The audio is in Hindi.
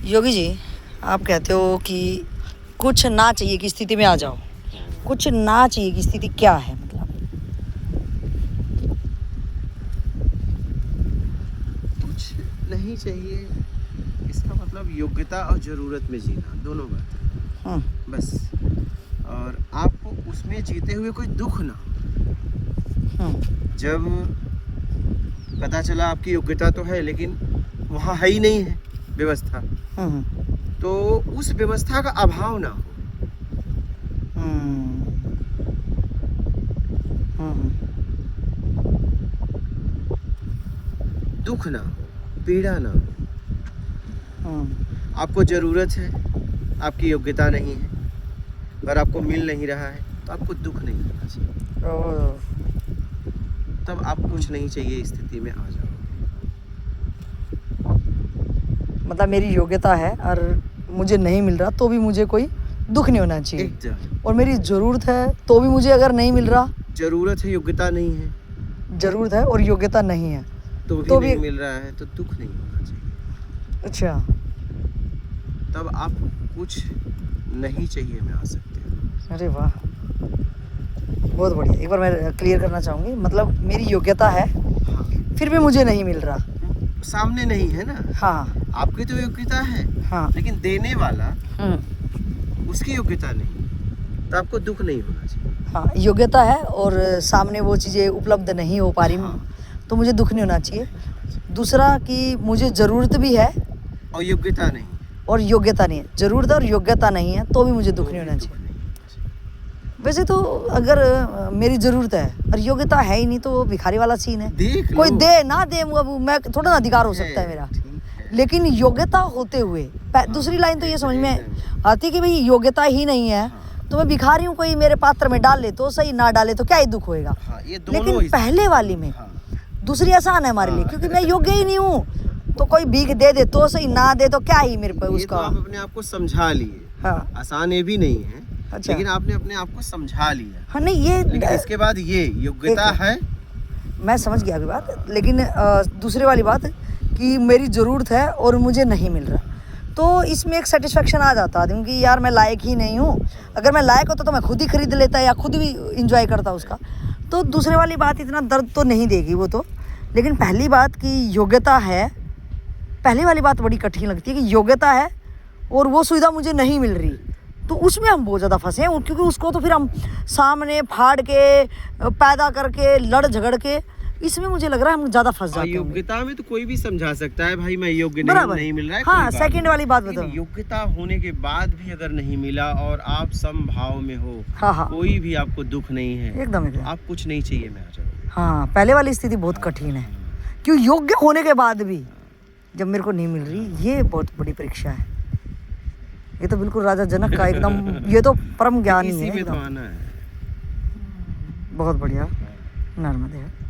योगी जी, आप कहते हो कि कुछ ना चाहिए की स्थिति में आ जाओ। कुछ ना चाहिए की स्थिति क्या है मतलब? कुछ नहीं चाहिए, इसका मतलब योग्यता और ज़रूरत में जीना, दोनों बात बस। और आपको उसमें जीते हुए कोई दुख ना हो। जब पता चला आपकी योग्यता तो है लेकिन वहाँ है ही नहीं है व्यवस्था, तो उस व्यवस्था का अभाव ना हो। दुख ना हो, पीड़ा ना हो। आपको ज़रूरत है, आपकी योग्यता नहीं है और आपको मिल नहीं रहा है, तो आपको दुख नहीं होना चाहिए। तब आप कुछ नहीं चाहिए स्थिति में आ जाओ। मतलब मेरी योग्यता है और मुझे नहीं मिल रहा तो भी मुझे कोई दुख नहीं होना चाहिए। और मेरी ज़रूरत है तो भी मुझे अगर नहीं मिल रहा, ज़रूरत है, योग्यता नहीं है, ज़रूरत है और योग्यता नहीं है तो भी नहीं मिल रहा है, तो दुख नहीं होना चाहिए। अच्छा, तब आप कुछ नहीं चाहिए में आ सकते हो। अरे वाह, बहुत बढ़िया। एक बार मैं क्लियर करना चाहूँगी, मतलब मेरी योग्यता है फिर भी मुझे नहीं मिल रहा। सामने नहीं है ना। हाँ, आपकी तो योग्यता है, हाँ, लेकिन देने वाला उसकी योग्यता नहीं, तो आपको दुख नहीं होना चाहिए। हाँ, योग्यता है और सामने वो चीज़ें उपलब्ध नहीं हो पा रही, तो मुझे दुख नहीं होना चाहिए। दूसरा कि मुझे ज़रूरत भी है और योग्यता नहीं, और योग्यता नहीं है, ज़रूरत और योग्यता नहीं है तो भी मुझे दुख नहीं होना चाहिए। वैसे तो अगर मेरी ज़रूरत है और योग्यता है ही नहीं तो वो भिखारी वाला सीन है। कोई दे ना दे, मैं थोड़ा ना अधिकार हो सकता है मेरा, लेकिन योग्यता होते हुए दूसरी लाइन तो ये समझ में आती कि भाई योग्यता ही नहीं है तो मैं भिखारी हूँ, कोई मेरे पात्र में डाल ले तो सही, ना डाले तो क्या ही दुख होएगा। लेकिन पहले वाली में दूसरी आसान है हमारे लिए, क्योंकि मैं योग्य ही नहीं हूँ, तो कोई भीख दे दे तो सही, ना दे तो क्या ही मेरे पे उसका। आप अपने आप को समझा लिए। हाँ, आसान ये भी नहीं है। अच्छा। लेकिन आपने अपने आप को समझा लिया। हाँ नहीं, ये इसके बाद ये योग्यता है, मैं समझ गया अभी बात। लेकिन दूसरे वाली बात कि मेरी ज़रूरत है और मुझे नहीं मिल रहा, तो इसमें एक सेटिस्फेक्शन आ जाता आदमी कि यार मैं लायक ही नहीं हूँ। अगर मैं लायक होता तो मैं खुद ही खरीद लेता या खुद भी इंजॉय करता उसका। तो दूसरे वाली बात इतना दर्द तो नहीं देगी वो तो। लेकिन पहली बात कि योग्यता है, पहली वाली बात बड़ी कठिन लगती है कि योग्यता है और वो सुविधा मुझे नहीं मिल रही, तो उसमें हम बहुत ज़्यादा फंसे हैं, क्योंकि उसको तो फिर हम सामने फाड़ के पैदा करके लड़ झगड़ के, इसमें मुझे लग रहा है हम ज़्यादा फंस जाते हैं। योग्यता में तो कोई भी समझा सकता है भाई मैं योग्य नहीं मिल रहा है। हाँ, सेकंड वाली बात बताओ। योग्यता होने के बाद भी अगर नहीं मिला और आप समभाव में हो, हाँ, कोई भी आपको दुख नहीं है, एकदम तो आप कुछ नहीं चाहिए में आ जाओ। हाँ, पहले वाली स्थिति बहुत कठिन है, क्यों योग्य होने के बाद भी जब मेरे को नहीं मिल रही, ये बहुत बड़ी परीक्षा है। ये तो बिल्कुल राजा जनक का एकदम, ये तो परम ज्ञानी है, तो आना है। बहुत बढ़िया। नर्मदे।